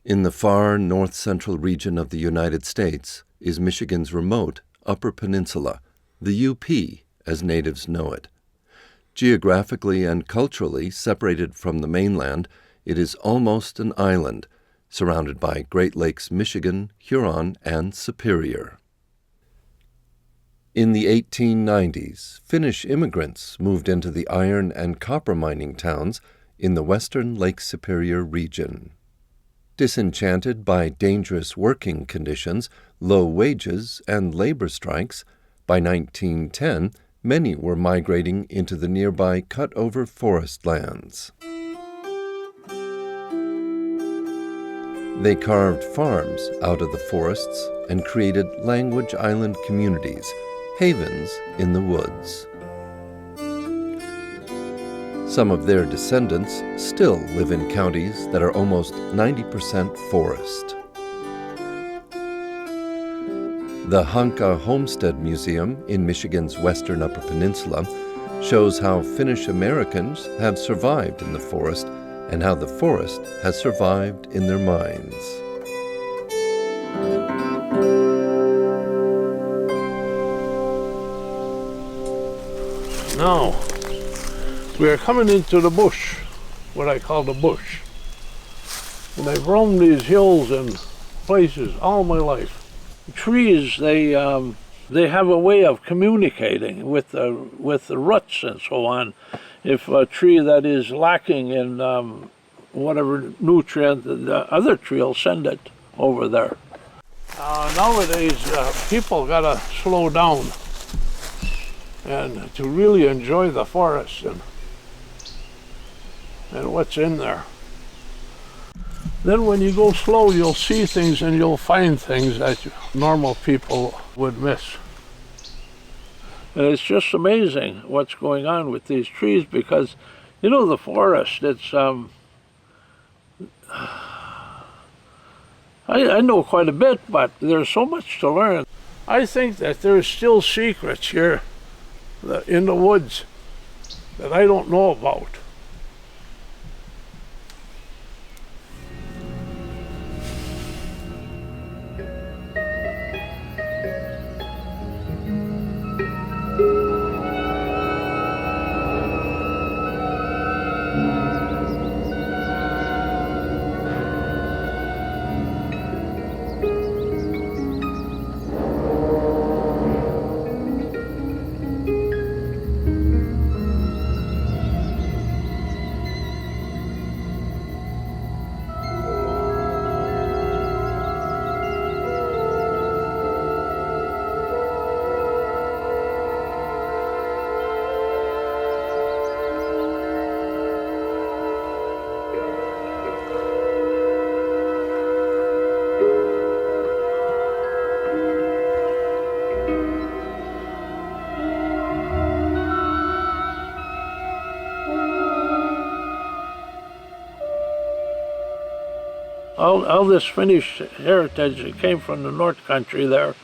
In the far north-central region of the United States is Michigan's remote Upper Peninsula, the UP, as natives know it. Geographically and culturally separated from the mainland, it is almost an island, surrounded by Great Lakes Michigan, Huron, and Superior. In the 1890s, Finnish immigrants moved into the iron and copper mining towns in the western Lake Superior region. Disenchanted by dangerous working conditions, low wages, and labor strikes, by 1910, many were migrating into the nearby cut-over forest lands. They carved farms out of the forests and created language island communities, havens in the woods. Some of their descendants still live in counties that are almost 90% forest. The Hanka Homestead Museum in Michigan's western Upper Peninsula shows how Finnish Americans have survived in the forest and how the forest has survived in their minds. Now, we are coming into the bush, what I call the bush. And I've roamed these hills and places all my life. Trees, they have a way of communicating with the roots and so on. If a tree that is lacking in whatever nutrient, the other tree will send it over there. Nowadays, people gotta slow down and to really enjoy the forest and what's in there. Then when you go slow, you'll see things and you'll find things that normal people would miss. And it's just amazing what's going on with these trees because, you know, the forest, it's, I know quite a bit, but there's so much to learn. I think that there's still secrets here in the woods that I don't know about. All this Finnish heritage that came from the North Country there.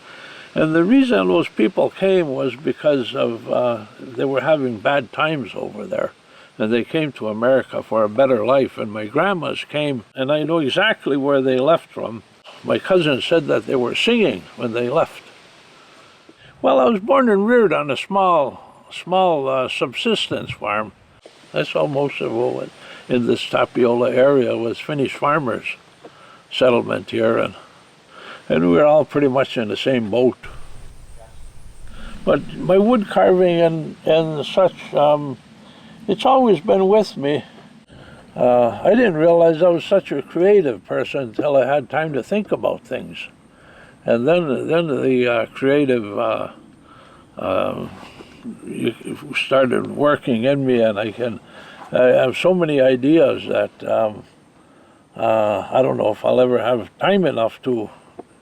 And the reason those people came was because of they were having bad times over there. And they came to America for a better life. And my grandmas came, and I know exactly where they left from. My cousin said that they were singing when they left. Well, I was born and reared on a small subsistence farm. I saw most of what in this Tapiola area was Finnish farmers settlement here, and we were all pretty much in the same boat. But my wood carving and such, it's always been with me. I didn't realize I was such a creative person until I had time to think about things. And then the creative started working in me, and I have so many ideas that I don't know if I'll ever have time enough to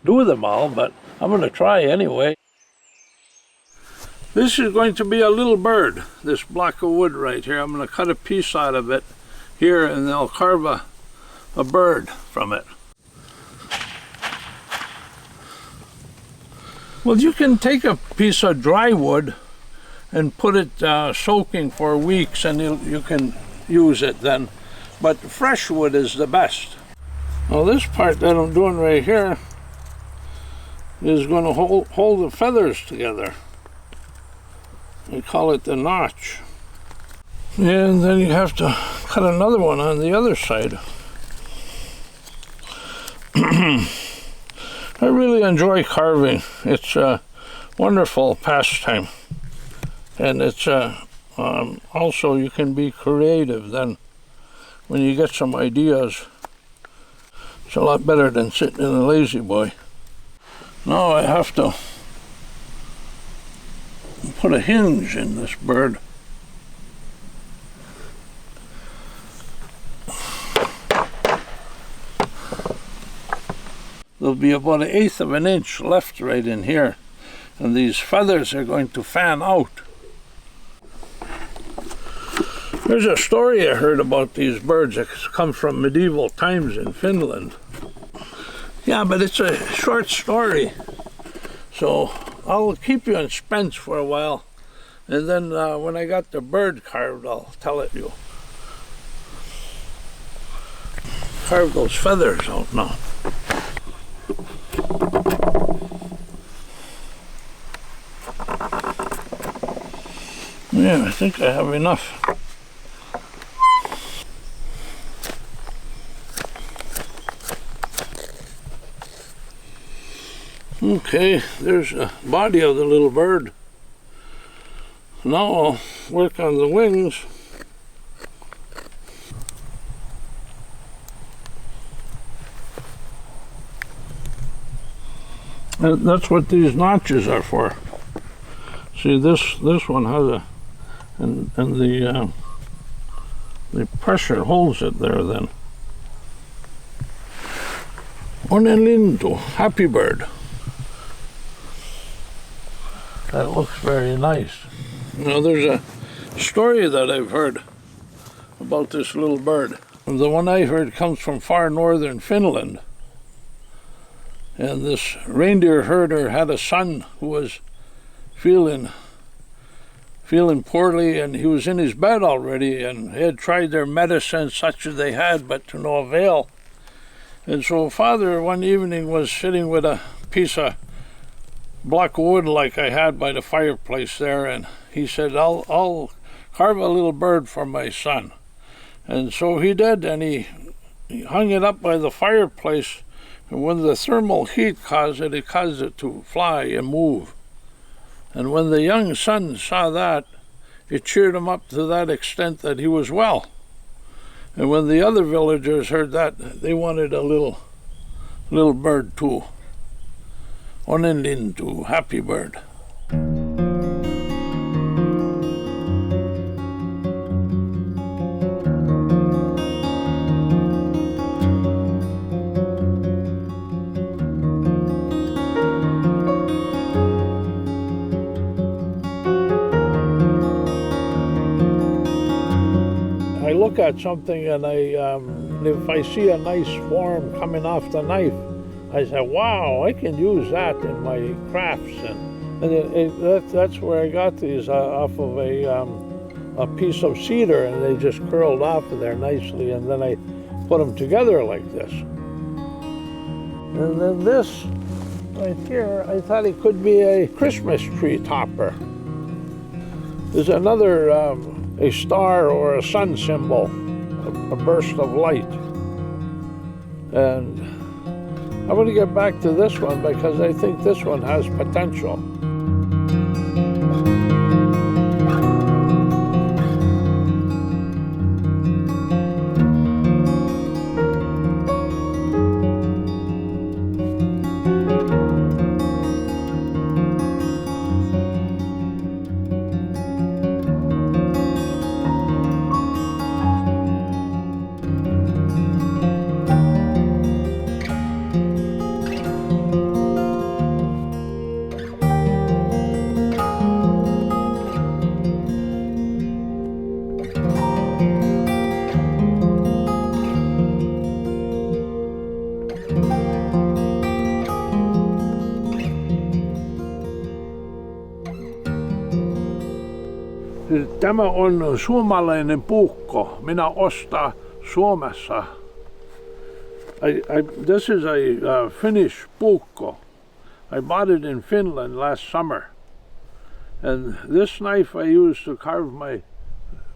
do them all, but I'm going to try anyway. This is going to be a little bird, this block of wood right here. I'm going to cut a piece out of it here, and then I'll carve a bird from it. Well, you can take a piece of dry wood and put it soaking for weeks, and you can use it then. But fresh wood is the best. Now this part that I'm doing right here is going to hold the feathers together. We call it the notch. And then you have to cut another one on the other side. I really enjoy carving. It's a wonderful pastime. And it's also you can be creative then when you get some ideas. It's a lot better than sitting in a lazy boy. Now I have to put a hinge in this bird. There'll be about 1/8 of an inch left right in here, and these feathers are going to fan out. There's a story I heard about these birds that come from medieval times in Finland. Yeah, but it's a short story, so I'll keep you in suspense for a while, and then when I got the bird carved, I'll tell it you. Carve those feathers out now. Yeah, I think I have enough. Okay, there's the body of the little bird. Now I'll work on the wings. And that's what these notches are for. See, this one has a, and the pressure holds it there then. Onnenlintu, happy bird. That looks very nice. Now there's a story that I've heard about this little bird. The one I heard comes from far northern Finland. And this reindeer herder had a son who was feeling poorly, and he was in his bed already, and he had tried their medicine such as they had, but to no avail. And so father one evening was sitting with a piece of block of wood like I had by the fireplace there, and he said, I'll carve a little bird for my son. And so he did, and he hung it up by the fireplace, and when the thermal heat caused it to fly and move. And when the young son saw that, it cheered him up to that extent that he was well. And when the other villagers heard that, they wanted a little bird too. Onnenlintu, happy bird. I look at something and if I see a nice form coming off the knife, I say, wow, I can use that in my crafts. And that's where I got these off of a piece of cedar, and they just curled off of there nicely, and then I put them together like this. And then this right here, I thought it could be a Christmas tree topper. There's another a star or a sun symbol, a burst of light. And I'm going to get back to this one because I think this one has potential. Tämä on suomalainen puukko. Minä ostan Suomessa. This is a Finnish puukko. I bought it in Finland last summer. And this knife I use to carve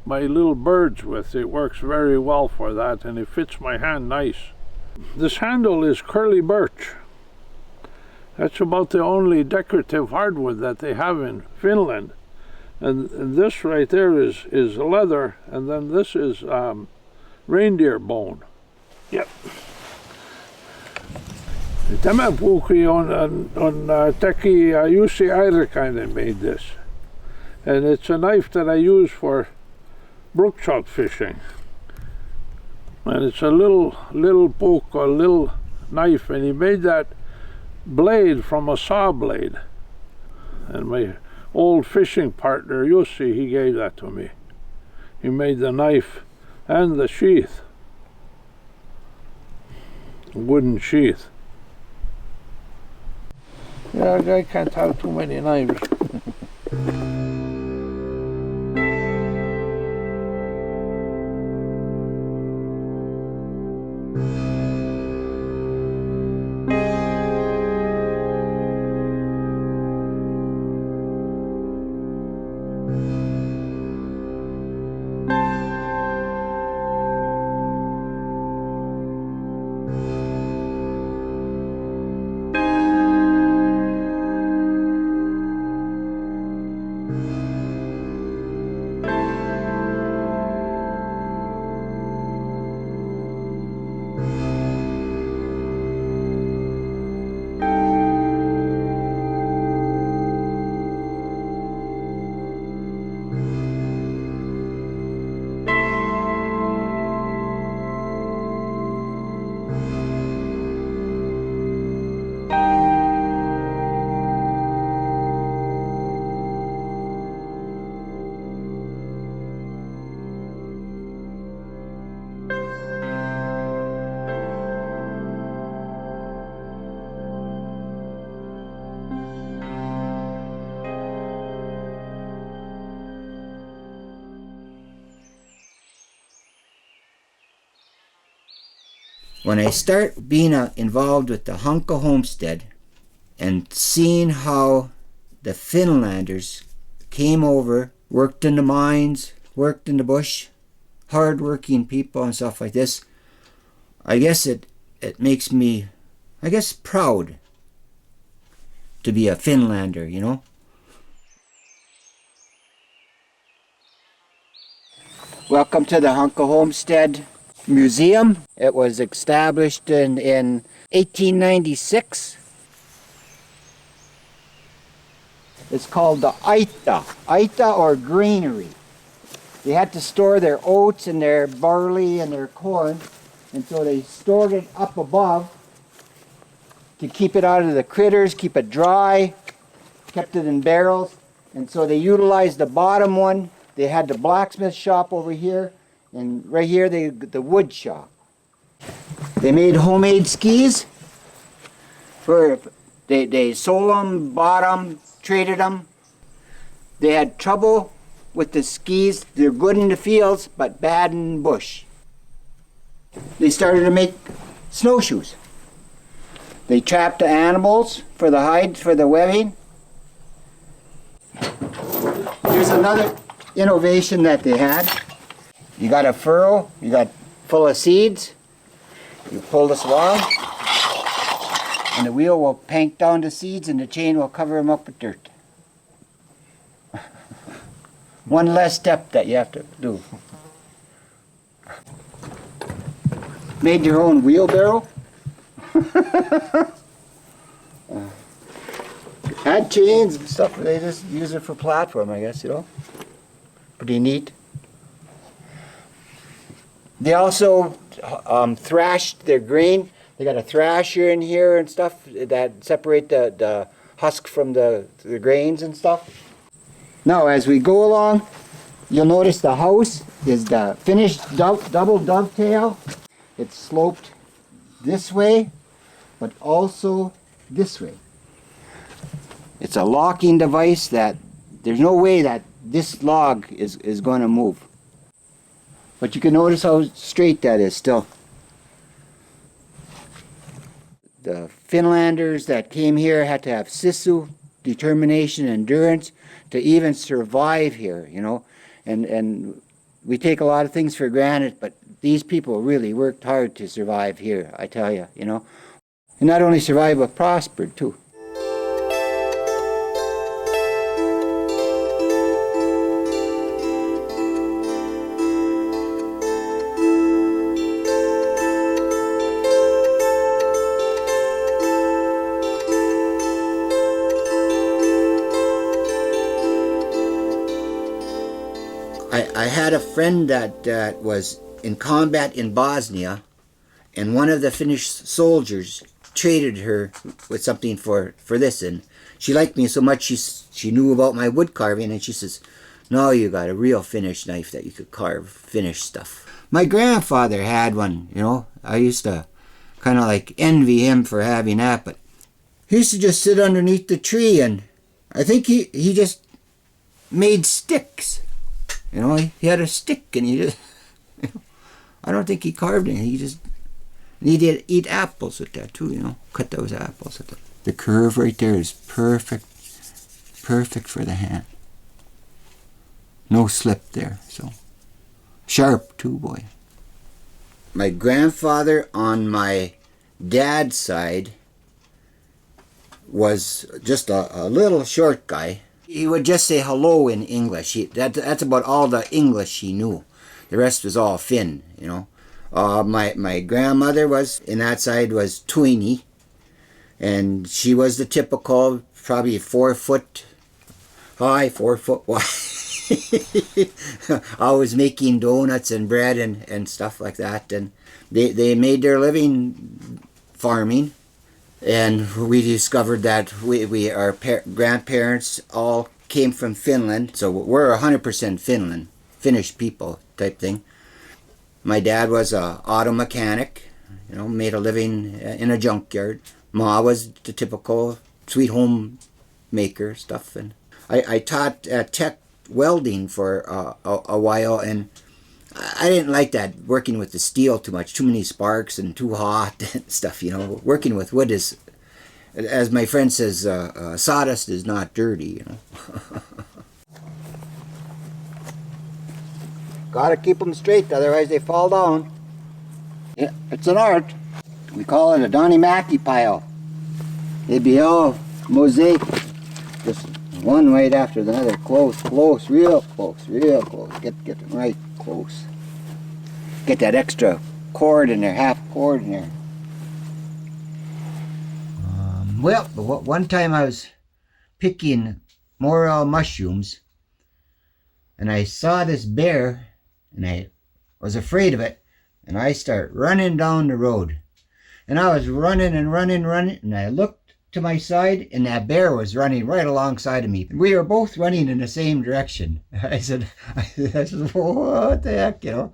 my little birds with. It works very well for that, and it fits my hand nice. This handle is curly birch. That's about the only decorative hardwood that they have in Finland. And this right there is leather, and then this is reindeer bone. Yep. Tämä puukki on teki Jussi Airikainen made this. And it's a knife that I use for brook trout fishing. And it's a little puukko, a little knife, and he made that blade from a saw blade. And my old fishing partner, Jussi, he gave that to me. He made the knife and the sheath, wooden sheath. Yeah, I can't have too many knives. When I start being involved with the Hunka homestead and seeing how the Finlanders came over, worked in the mines, worked in the bush, hard-working people and stuff like this, I guess it makes me, proud to be a Finlander, you know? Welcome to the Hunka Homestead Museum. It was established in 1896. It's called the Aita or granary. They had to store their oats and their barley and their corn, and so they stored it up above to keep it out of the critters, keep it dry, kept it in barrels, and so they utilized the bottom one. They had the blacksmith shop over here, and right here the wood shop. They made homemade skis. They sold them, bought them, traded them. They had trouble with the skis. They're good in the fields, but bad in the bush. They started to make snowshoes. They trapped the animals for the hides, for the webbing. Here's another innovation that they had. You got a furrow, you got full of seeds, you pull this along, and the wheel will pank down the seeds and the chain will cover them up with dirt. One less step that you have to do. Made your own wheelbarrow. Had chains and stuff, they just use it for platform, I guess, you know. Pretty neat. They also thrashed their grain. They got a thrasher in here and stuff that separate the husk from the grains and stuff. Now, as we go along, you'll notice the house is the finished double dovetail. It's sloped this way, but also this way. It's a locking device that there's no way that this log is going to move. But you can notice how straight that is still. The Finlanders that came here had to have sisu, determination, endurance to even survive here, you know. And we take a lot of things for granted, but these people really worked hard to survive here, I tell you, you know. And not only survive, but prospered too. I had a friend that was in combat in Bosnia, and one of the Finnish soldiers traded her with something for this, and she liked me so much she knew about my wood carving, and she says, "No, you got a real Finnish knife that you could carve Finnish stuff." My grandfather had one, you know. I used to kind of like envy him for having that, but he used to just sit underneath the tree, and I think he just made sticks. You know, he had a stick, and he just, you know, I don't think he carved anything. He did eat apples with that too, you know, cut those apples with it. The curve right there is perfect for the hand. No slip there, so sharp too, boy. My grandfather on my dad's side was just a little short guy. He would just say hello in English. That's about all the English he knew. The rest was all Finn, you know. My grandmother was, in that side, was Tweeny. And she was the typical, probably 4 foot high, 4 foot wide. Always making donuts and bread and stuff like that. And they made their living farming. And we discovered that our grandparents all came from Finland, so we're 100% Finnish people type thing. My dad was a auto mechanic, you know, made a living in a junkyard. Ma was the typical sweet home maker stuff, and I taught tech welding for a while, and I didn't like that, working with the steel too much, too many sparks and too hot and stuff, you know. Working with wood is, as my friend says, sawdust is not dirty, you know. Gotta keep them straight, otherwise they fall down. Yeah, it's an art. We call it a Donnie Mackie pile. It'd be all mosaic, just one right after the other, close, real close. Get them right close. Get that extra cord in there, half cord in there. Well, one time I was picking morel mushrooms, and I saw this bear, and I was afraid of it, and I start running down the road. And I was running, and I looked to my side, and that bear was running right alongside of me. We were both running in the same direction. I said, what the heck, you know?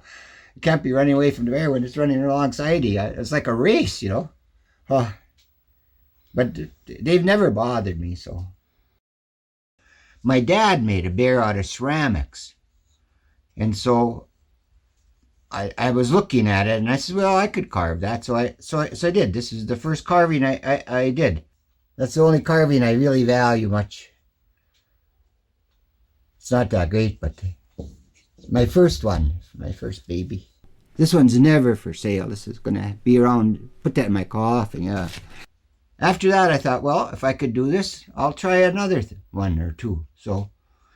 You can't be running away from the bear when it's running alongside you. It's like a race, you know? But they've never bothered me, so. My dad made a bear out of ceramics. And so I was looking at it, and I said, well, I could carve that. So I did. This is the first carving I did. That's the only carving I really value much. It's not that great, but my first one, my first baby. This one's never for sale. This is going to be around, put that in my coffin, yeah. After that, I thought, well, if I could do this, I'll try another one or two. So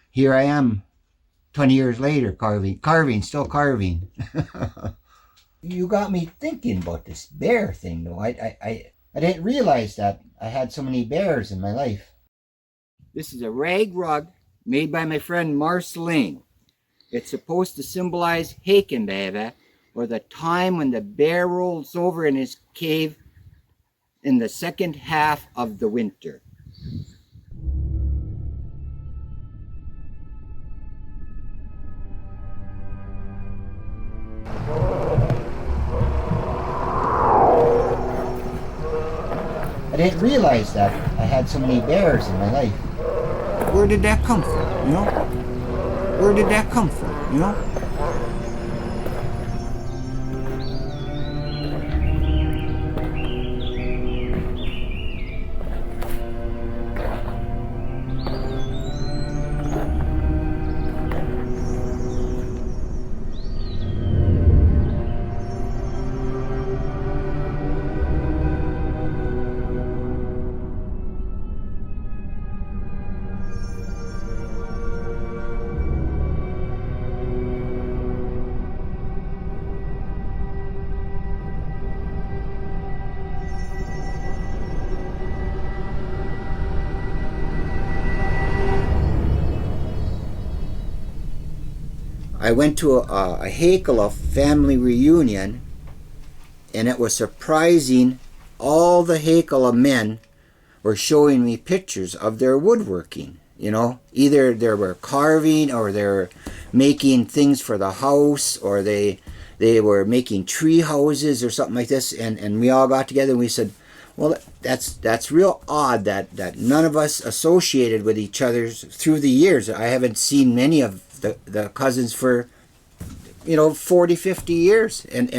here I am, 20 years later, still carving. You got me thinking about this bear thing, though. I didn't realize that I had so many bears in my life. This is a rag rug made by my friend Marceline. It's supposed to symbolize Hakenbävä, or the time when the bear rolls over in his cave in the second half of the winter. I didn't realize that I had so many bears in my life. Where did that come from, you know? Where did that come from, you know? I went to a Hakela family reunion, and it was surprising. All the Hakela men were showing me pictures of their woodworking. You know, either they were carving, or they were making things for the house, or they were making tree houses or something like this. And we all got together and we said, well, that's real odd that none of us associated with each other through the years. I haven't seen many of the cousins for 40, 50 years, and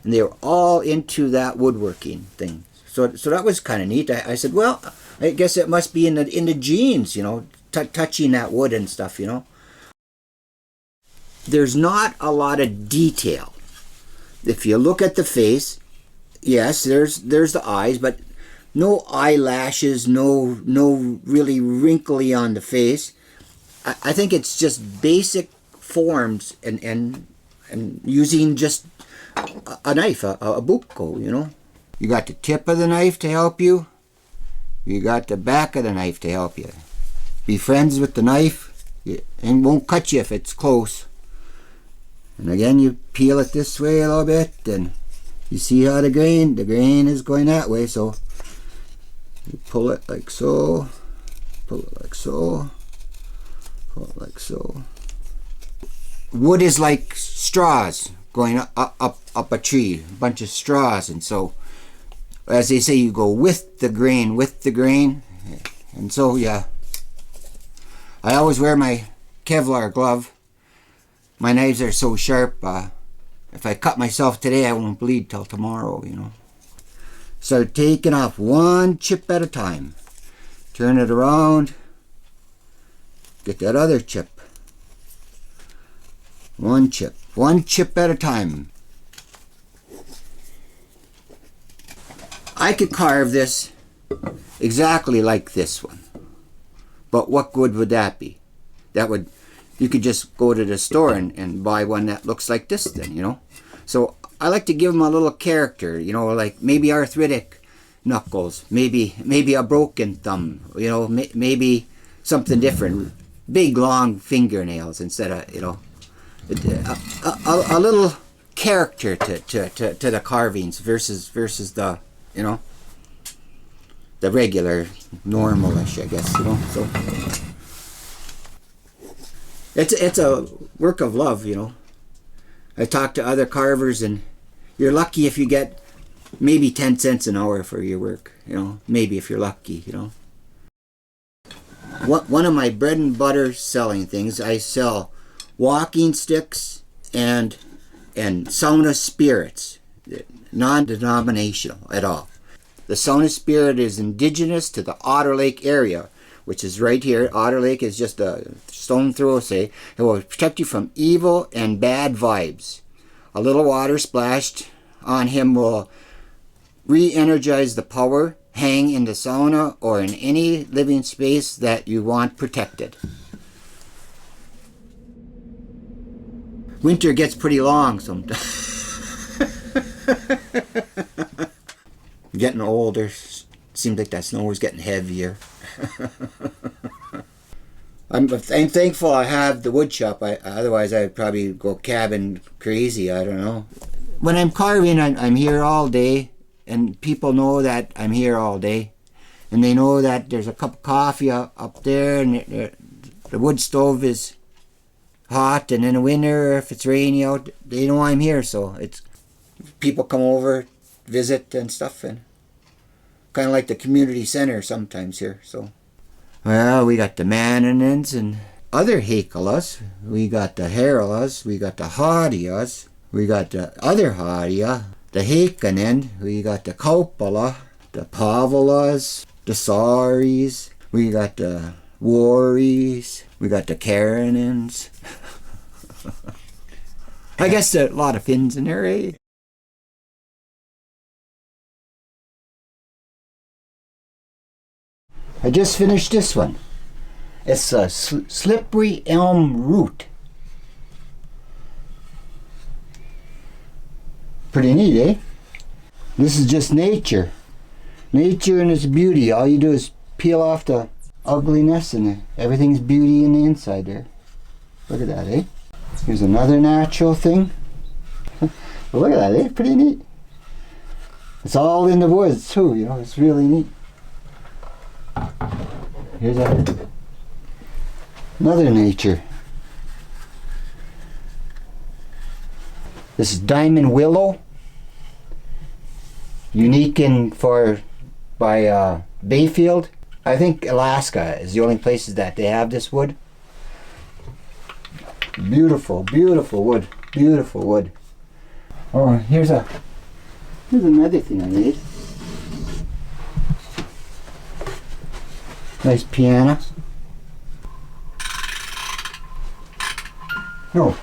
they were all into that woodworking thing. So that was kind of neat. I said, well, I guess it must be in the genes, touching that wood and stuff. There's not a lot of detail. If you look at the face, yes, there's the eyes, but no eyelashes, no really wrinkly on the face. I think it's just basic forms and using just a knife, a buko, You got the tip of the knife to help you. You got the back of the knife to help you. Be friends with the knife, and won't cut you if it's close. And again, you peel it this way a little bit, and you see how the grain is going that way, so you pull it like so, pull it like so, pull it like so. Wood is like straws going up a tree, a bunch of straws, and so, as they say, you go with the grain, and so, yeah. I always wear my Kevlar glove. My knives are so sharp, if I cut myself today, I won't bleed till tomorrow, Start taking off one chip at a time. Turn it around. Get that other chip. One chip at a time. I could carve this exactly like this one. But what good would that be? You could just go to the store and buy one that looks like this then, So I like to give them a little character, like maybe arthritic knuckles, maybe a broken thumb, maybe something different. Big long fingernails instead of, a little character to the carvings versus the the regular normalish, I guess, so it's a work of love. I talk to other carvers, and you're lucky if you get maybe 10 cents an hour for your work, maybe if you're lucky. One of my bread and butter selling things, I sell walking sticks and sauna spirits, non-denominational at all. The sauna spirit is indigenous to the Otter Lake area, which is right here. Otter Lake is just a stone throw, say. It will protect you from evil and bad vibes. A little water splashed on him will re-energize the power. Hang in the sauna or in any living space that you want protected. Winter gets pretty long sometimes. Getting older, seems like that snow is getting heavier. I'm thankful I have the wood shop. Otherwise I'd probably go cabin crazy. I don't know. When I'm carving, I'm here all day, and people know that I'm here all day, and they know that there's a cup of coffee up there, and the wood stove is hot, and in the winter, if it's rainy out, they know I'm here. So it's people come over, visit and stuff, and kind of like the community center sometimes here. So, well, we got the Mannins, and other Hakelas. We got the Heralas, we got the Hadias, we got the other Hadia, the Hakenen, we got the Kaupala, the Pavalas, the Saris, we got the Waris, we got the Karenins. I guess there are a lot of Finns in there, eh? I just finished this one. It's a slippery elm root. Pretty neat, eh? This is just nature. Nature and its beauty. All you do is peel off the ugliness and everything's beauty in the inside there. Look at that, eh? Here's another natural thing. Well, look at that, eh? Pretty neat. It's all in the woods too, you know, it's really neat. Here's another nature. This is diamond willow. Unique by Bayfield. I think Alaska is the only places that they have this wood. Beautiful, beautiful wood. Beautiful wood. Oh, here's another thing I made. Nice piano. No.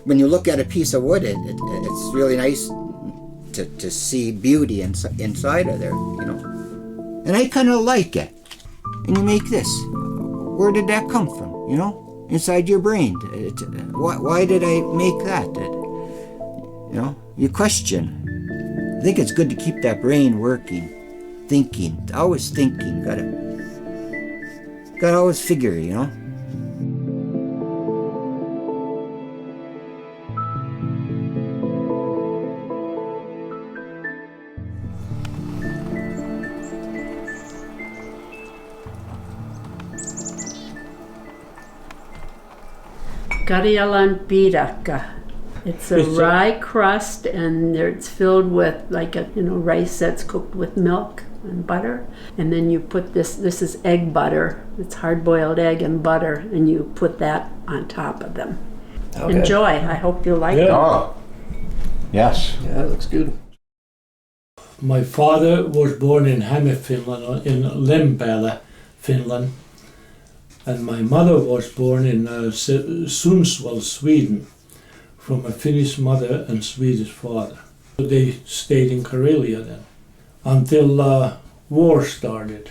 When you look at a piece of wood, it's really nice to see beauty inside of there, you know. And I kind of like it. And you make this. Where did that come from, you know? Inside your brain. Why did I make that? You know, you question. I think it's good to keep that brain working, thinking, always thinking. Gotta always figure, you know. Karjalan piirakka. It's a rye crust, and it's filled with rice that's cooked with milk and butter. And then you put this is egg butter. It's hard-boiled egg and butter, and you put that on top of them. Okay. Enjoy. I hope you like it. Oh, yes. Yeah, it looks good. My father was born in Häme, Finland, in Lempäälä, Finland. And my mother was born in Sundsvall, Sweden, from a Finnish mother and Swedish father. They stayed in Karelia then, until war started,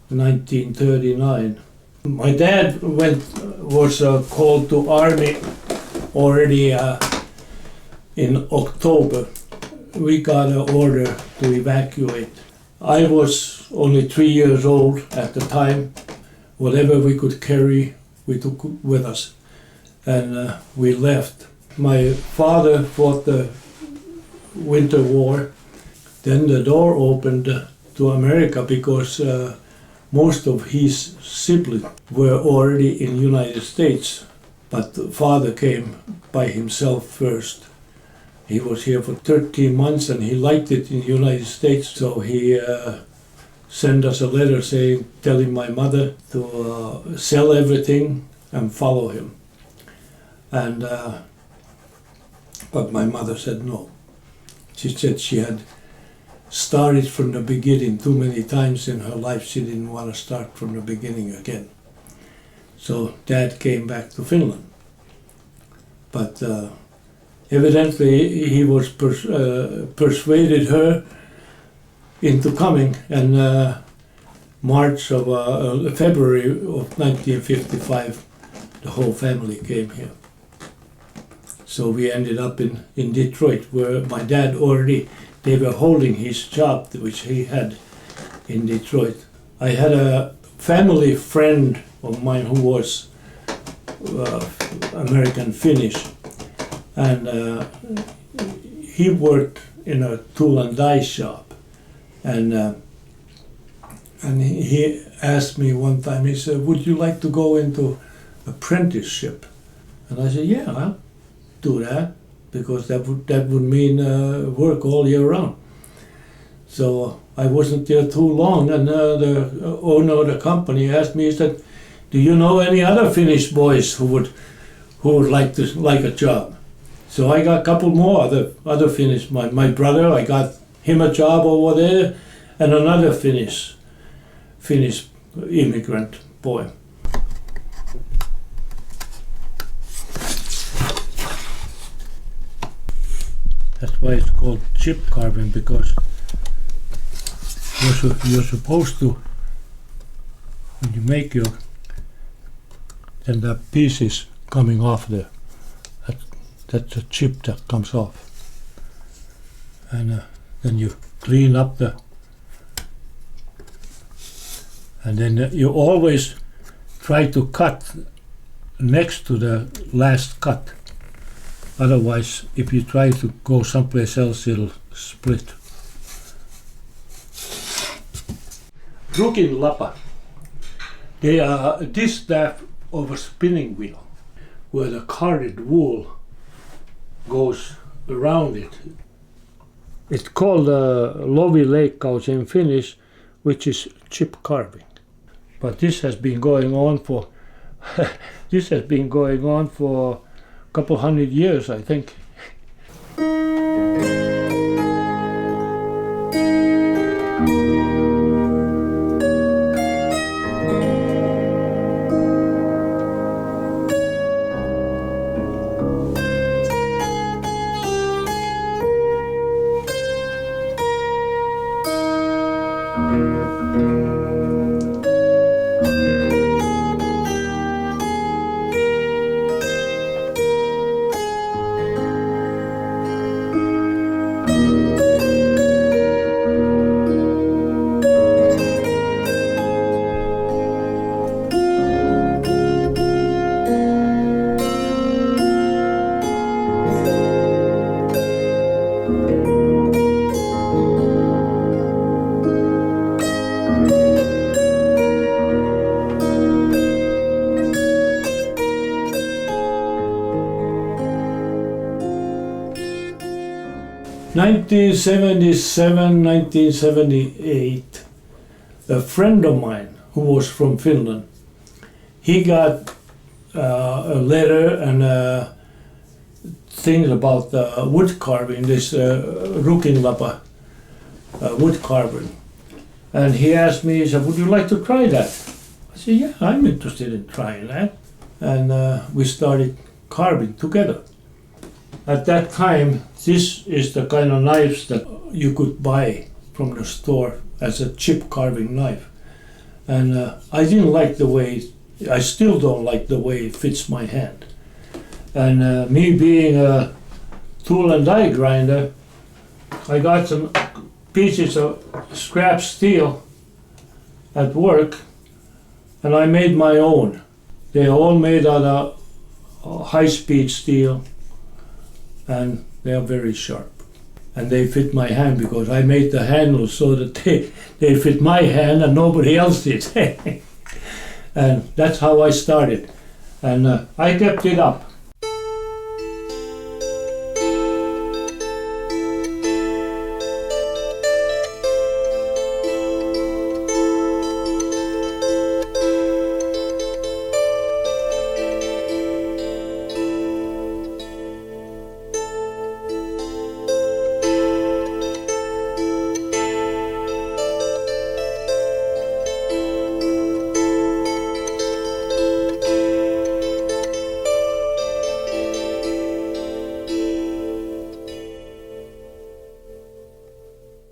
1939. My dad was called to army already in October. We got an order to evacuate. I was only 3 years old at the time. Whatever we could carry, we took with us, and we left. My father fought the Winter War. Then the door opened to America because most of his siblings were already in the United States, but the father came by himself first. He was here for 13 months and he liked it in the United States, so he sent us a letter telling my mother to sell everything and follow him. And but my mother said no. She said she had started from the beginning too many times in her life. She didn't want to start from the beginning again. So Dad came back to Finland. But evidently he was persuaded her into coming, and February of 1955, the whole family came here. So we ended up in Detroit, where my dad they were holding his job, which he had in Detroit. I had a family friend of mine who was American Finnish, and he worked in a tool and die shop, and he asked me one time, he said, "Would you like to go into apprenticeship?" And I said, "Yeah, I'll do that, because that would mean work all year round." So I wasn't there too long, and the owner of the company asked me, he said, "Do you know any other Finnish boys who would like a job?" So I got a couple more other Finnish. My brother, I got him a job over there, and another Finnish immigrant boy. That's why it's called chip carving, because you're supposed to, when you make then the pieces coming off there, that's a chip that comes off. And then you clean up and then you always try to cut next to the last cut. Otherwise, if you try to go someplace else, it'll split. Rukin lapa. They are a distaff of a spinning wheel, where the carded wool goes around it. It's called lovileikkaus in Finnish, which is chip carving. But this has been going on for a couple hundred years, I think. In 1977, 1978, a friend of mine who was from Finland, he got a letter and things about wood carving, this Rukinlapa wood carving. And he asked me, he said, "Would you like to try that?" I said, "Yeah, I'm interested in trying that." And we started carving together. At that time, this is the kind of knives that you could buy from the store as a chip carving knife. And I didn't like the way, I still don't like the way it fits my hand. And me being a tool and die grinder, I got some pieces of scrap steel at work, and I made my own. They're all made out of high-speed steel, and they are very sharp. And they fit my hand because I made the handles so that they fit my hand and nobody else did. And that's how I started. And I kept it up.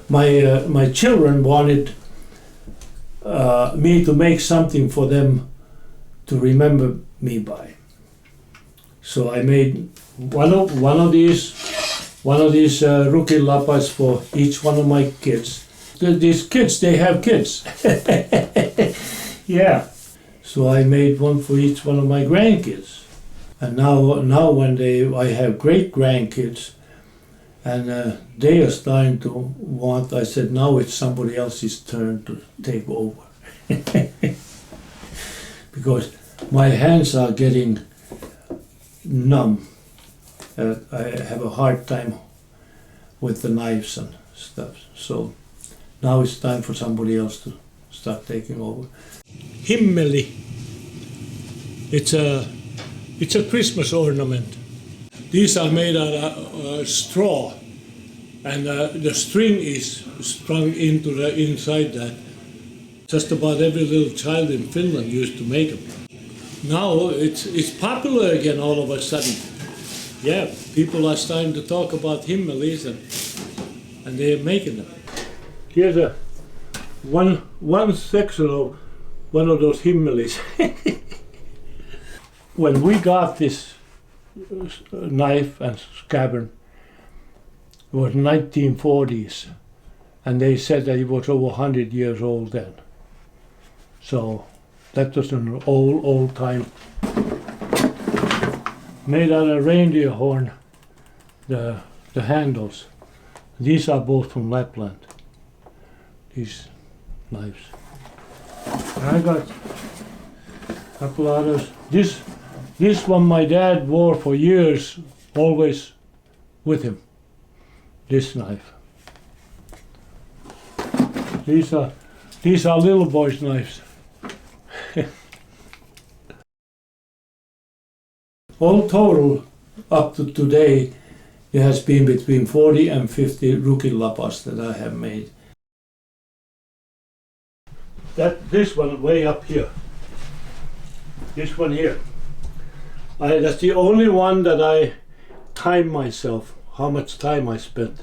my children wanted me to make something for them to remember me by. So I made one of these rukilapas for each one of my kids. These kids, they have kids. Yeah. So I made one for each one of my grandkids. And now when I have great grandkids, and they are starting to want, I said, now it's somebody else's turn to take over. Because my hands are getting numb. I have a hard time with the knives and stuff. So now it's time for somebody else to start taking over. Himmeli. It's a Christmas ornament. These are made out of straw, and the string is strung into the inside that. Just about every little child in Finland used to make them. Now it's popular again all of a sudden. Yeah, people are starting to talk about himmelis and they're making them. Here's one section of one of those himmelis. When we got this knife and scabbard, it was 1940s, and they said that it was over 100 years old then. So that was an old time. Made out of reindeer horn, the handles. These are both from Lapland, these knives. And I got a couple others. This one my dad wore for years, always with him, this knife. These are little boys' knives. All total, up to today, there has been between 40 and 50 rukilapas that I have made. This one way up here. This one here. That's the only one that I time myself, how much time I spent.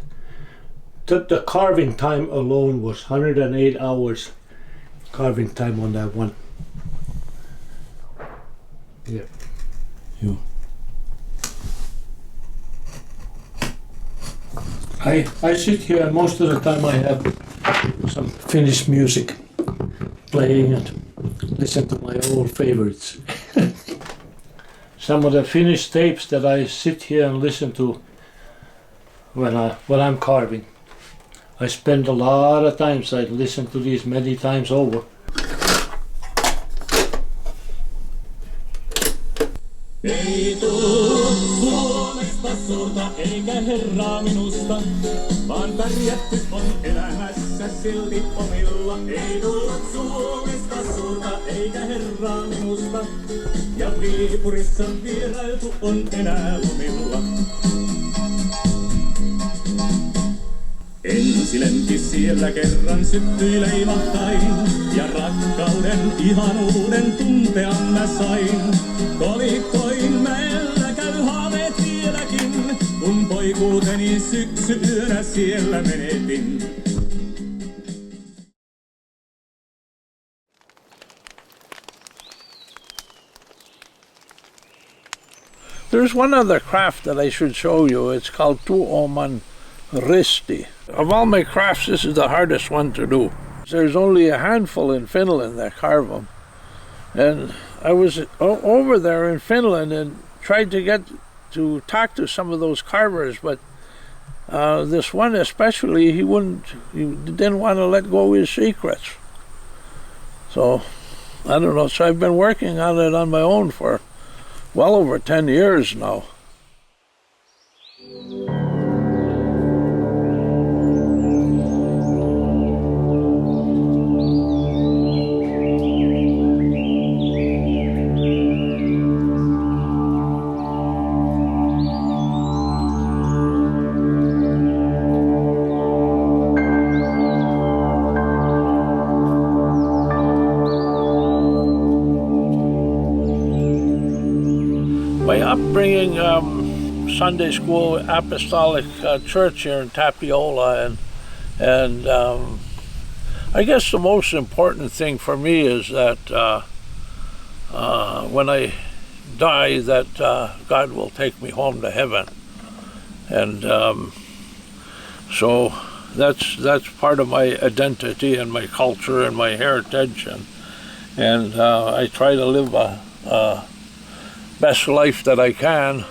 The carving time alone was 108 hours carving time on that one. Yeah. I sit here and most of the time I have some Finnish music playing and listen to my old favorites. Some of the Finnish tapes that I sit here and listen to when I'm carving. I spend a lot of times, I listen to these many times over. Ei tullut Suomesta suurta eikä herraa minusta, vaan pärjätty on elämässä silti omilla. Ei tullut Suomesta suurta eikä herraa minusta, ja Viipurissa vierailtu on enää lomilla. Ensilenki siellä kerran syttyi leimahtain, ja rakkauden ihanuuden tuntea mä sain. Kolikkoin mäellä käy haaveet vieläkin, kun poikuuteni syksyyönä siellä menetin. There's one other craft that I should show you. It's called tuoman risti. Of all my crafts, this is the hardest one to do. There's only a handful in Finland that carve them. And I was over there in Finland and tried to get to talk to some of those carvers, but this one especially, he didn't want to let go of his secrets. So, I don't know. So I've been working on it on my own for well over 10 years now. My upbringing, Sunday school, Apostolic Church here in Tapiola, and And I guess the most important thing for me is that when I die, that God will take me home to heaven. And so that's part of my identity and my culture and my heritage. And I try to live a best life that I can.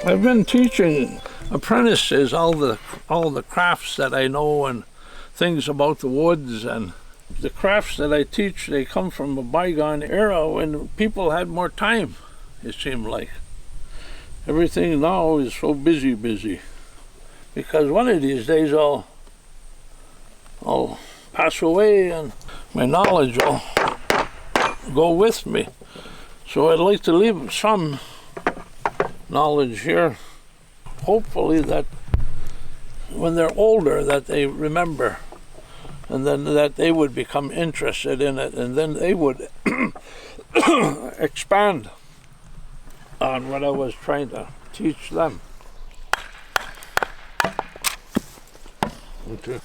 I've been teaching apprentices all the crafts that I know and things about the woods, and the crafts that I teach, they come from a bygone era when people had more time, it seemed like. Everything now is so busy, because one of these days I'll pass away and my knowledge will go with me. So I'd like to leave some knowledge here, hopefully that when they're older that they remember, and then that they would become interested in it, and then they would expand on what I was trying to teach them. Okay.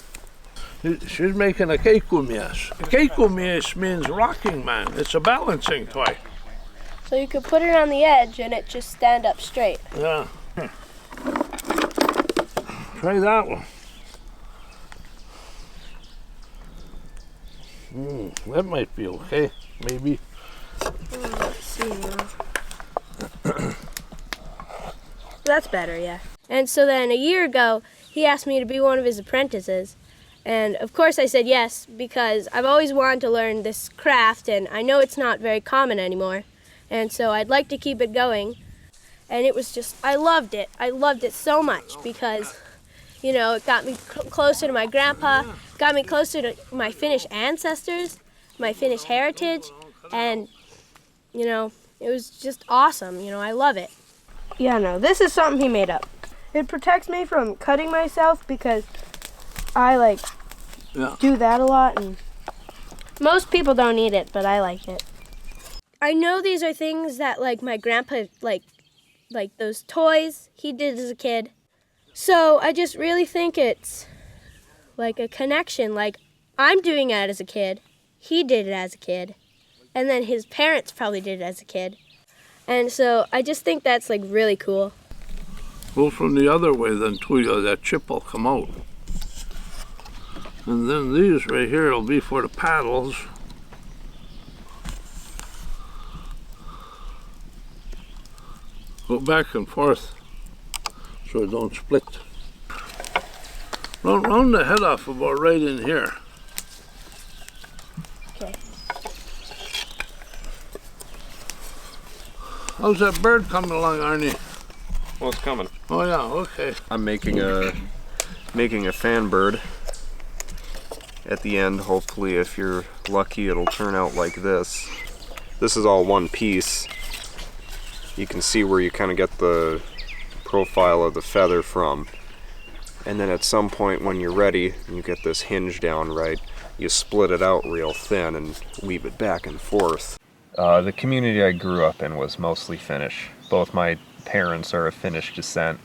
She's making a keikumies. Keikumies means rocking man. It's a balancing toy. So you could put it on the edge and it just stand up straight. Yeah. Try that one. That might be okay, maybe. Let's see now. That's better, yeah. And so then a year ago, he asked me to be one of his apprentices. And of course I said yes, because I've always wanted to learn this craft, and I know it's not very common anymore. And so I'd like to keep it going. And it was just, I loved it. I loved it so much because, you know, it got me closer to my grandpa, got me closer to my Finnish ancestors, my Finnish heritage, and, you know, it was just awesome. You know, I love it. Yeah, no, this is something he made up. It protects me from cutting myself because I, do that a lot, and most people don't need it, but I like it. I know these are things that, my grandpa, like those toys he did as a kid. So I just really think it's, a connection. I'm doing it as a kid. He did it as a kid. And then his parents probably did it as a kid. And so I just think that's, really cool. Go from the other way then, too, that chip will come out. And then these right here will be for the paddles. Go back and forth so it don't split. Round the head off about right in here. Okay. How's that bird coming along, Arnie? Well, it's coming. Oh yeah, okay. I'm making a fan bird. At the end, hopefully, if you're lucky, it'll turn out like this. This is all one piece. You can see where you kind of get the profile of the feather from. And then at some point when you're ready, and you get this hinge down right, you split it out real thin and weave it back and forth. The community I grew up in was mostly Finnish. Both my parents are of Finnish descent.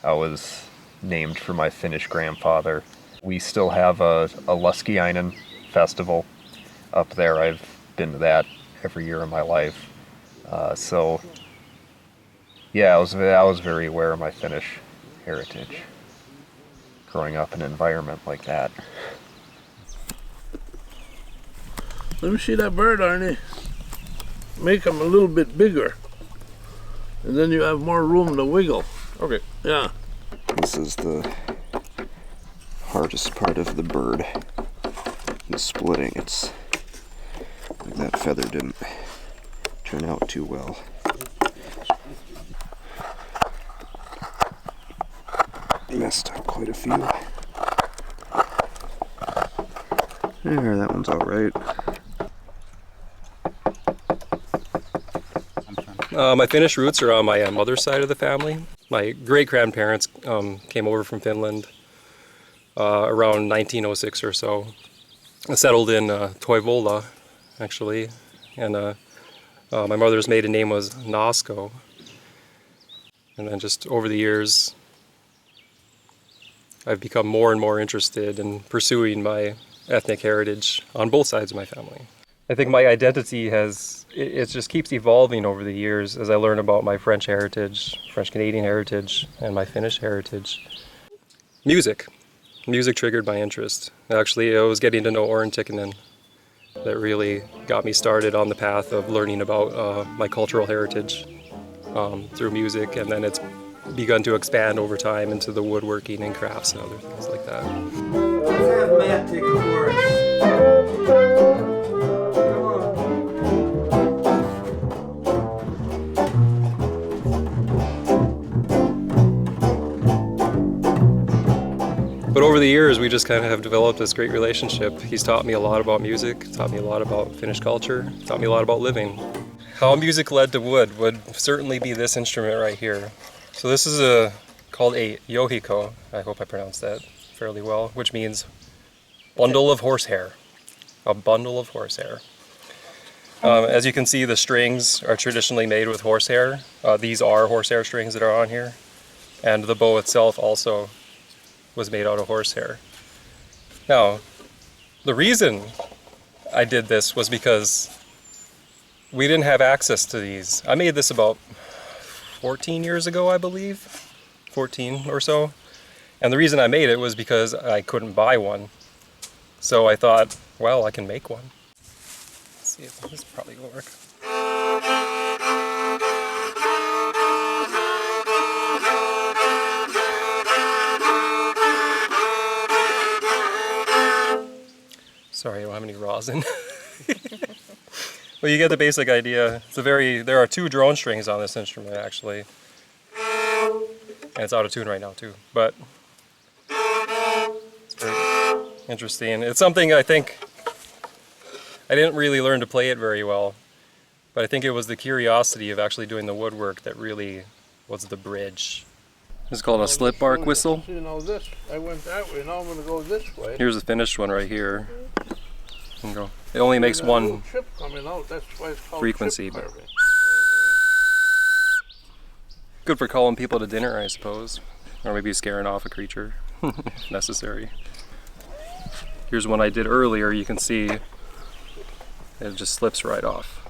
I was named for my Finnish grandfather. We still have a Laskiainen festival up there. I've been to that every year of my life. So yeah, I was very aware of my Finnish heritage growing up in an environment like that. Let me see that bird, Arnie. Make them a little bit bigger, and then you have more room to wiggle. Okay. Yeah. This is the hardest part of the bird. The splitting. It's like that feather didn't turn out too well. Messed up quite a few. There, that one's all right. My Finnish roots are on my mother's side of the family. My great-grandparents came over from Finland around 1906 or so. Settled in Toivola, actually, and my mother's maiden name was Nasko. And then just over the years, I've become more and more interested in pursuing my ethnic heritage on both sides of my family. I think my identity it just keeps evolving over the years as I learn about my French heritage, French-Canadian heritage, and my Finnish heritage. Music triggered my interest. Actually, I was getting to know Oren Tikkanen that really got me started on the path of learning about my cultural heritage through music, and then it's begun to expand over time into the woodworking and crafts and other things like that. But over the years, we just kind of have developed this great relationship. He's taught me a lot about music, taught me a lot about Finnish culture, taught me a lot about living. How music led to wood would certainly be this instrument right here. So this is called a yohiko. I hope I pronounced that fairly well, which means bundle of horsehair. A bundle of horsehair. As you can see, the strings are traditionally made with horsehair. These are horsehair strings that are on here. And the bow itself also was made out of horsehair. Now, the reason I did this was because we didn't have access to these. I made this about 14 years ago, I believe, 14 or so. And the reason I made it was because I couldn't buy one. So I thought, well, I can make one. Let's see if this probably will work. Sorry, I don't have any rosin. Well, you get the basic idea. There are 2 drone strings on this instrument, actually. And it's out of tune right now, too. But it's very interesting. It's something I think I didn't really learn to play it very well. But I think it was the curiosity of actually doing the woodwork that really was the bridge. This is called a slip bark whistle. You know this, I went that way, now I'm going to go this way. Here's the finished one right here. Go. It only makes one frequency, but good for calling people to dinner, I suppose, or maybe scaring off a creature if necessary. Here's one I did earlier. You can see it just slips right off.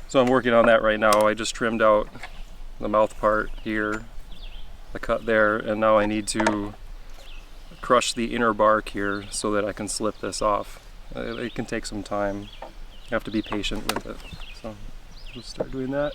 So I'm working on that right now. I just trimmed out the mouth part here, the cut there, and now I need to crush the inner bark here so that I can slip this off. It can take some time. You have to be patient with it. So we'll start doing that.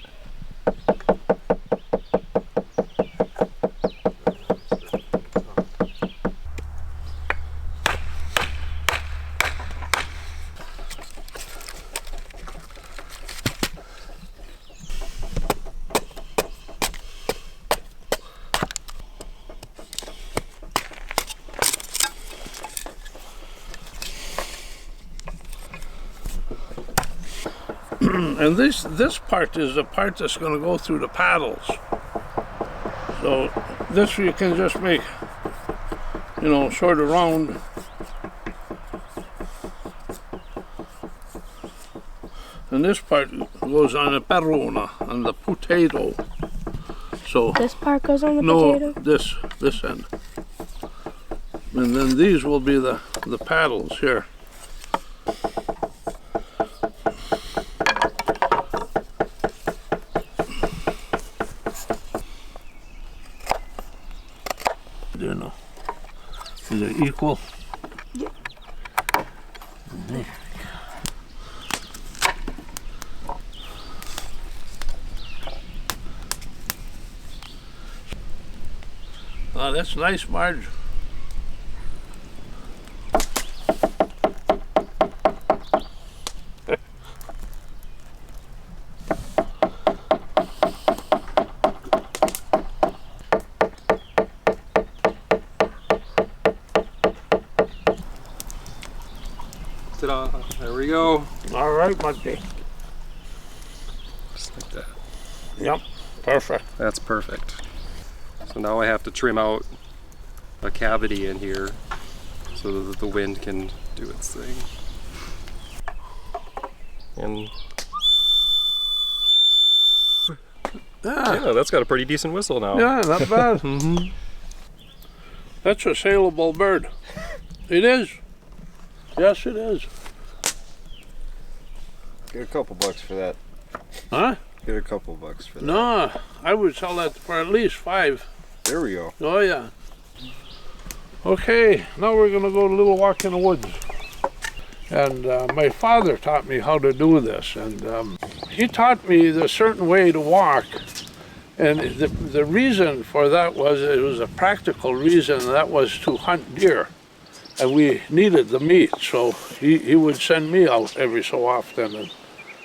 And this part is the part that's going to go through the paddles. So this you can just make, sort of round. And this part goes on the peruna, on the potato. So this part goes on the potato? No, this end. And then these will be the equal? Oh, that's nice, Marge. Ta-da! There we go. All right, Monty. Just like that. Yep, perfect. That's perfect. So now I have to trim out a cavity in here so that the wind can do its thing. And yeah, that's got a pretty decent whistle now. Yeah, not bad. That's a saleable bird. It is. Yes, it is. Get a couple bucks for that. Huh? Get a couple bucks for that. No, I would sell that for at least 5. There we go. Oh, yeah. Okay, now we're going to go a little walk in the woods. And my father taught me how to do this. And he taught me the certain way to walk. And the reason for that was, it was a practical reason, that was to hunt deer. And we needed the meat, so he would send me out every so often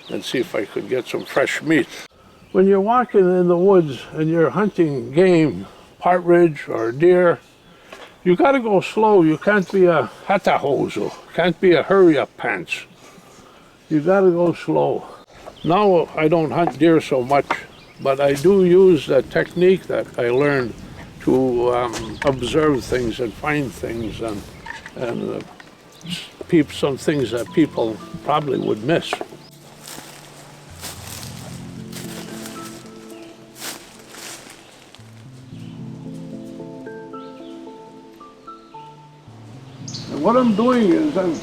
and see if I could get some fresh meat. When you're walking in the woods and you're hunting game, partridge or deer, you gotta go slow. You can't be a hatahozo, can't be a hurry-up pants. You gotta go slow. Now I don't hunt deer so much, but I do use the technique that I learned to observe things and find things and peep some things that people probably would miss. And what I'm doing is I'm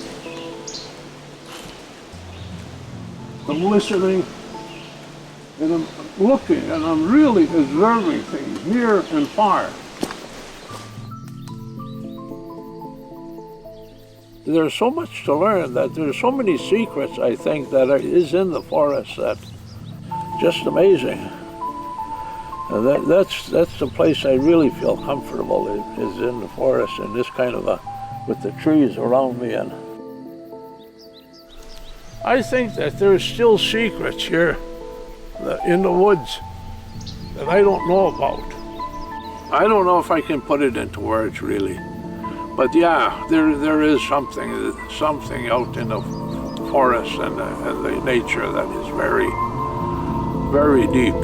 listening and I'm looking and I'm really observing things near and far. There's so much to learn, that there's so many secrets, I think, that is in the forest that just amazing. And that's the place I really feel comfortable, is in the forest, and this kind of with the trees around me. And I think that there's still secrets here in the woods that I don't know about. I don't know if I can put it into words, really. But yeah, there is something out in the forest and the nature that is very, very deep.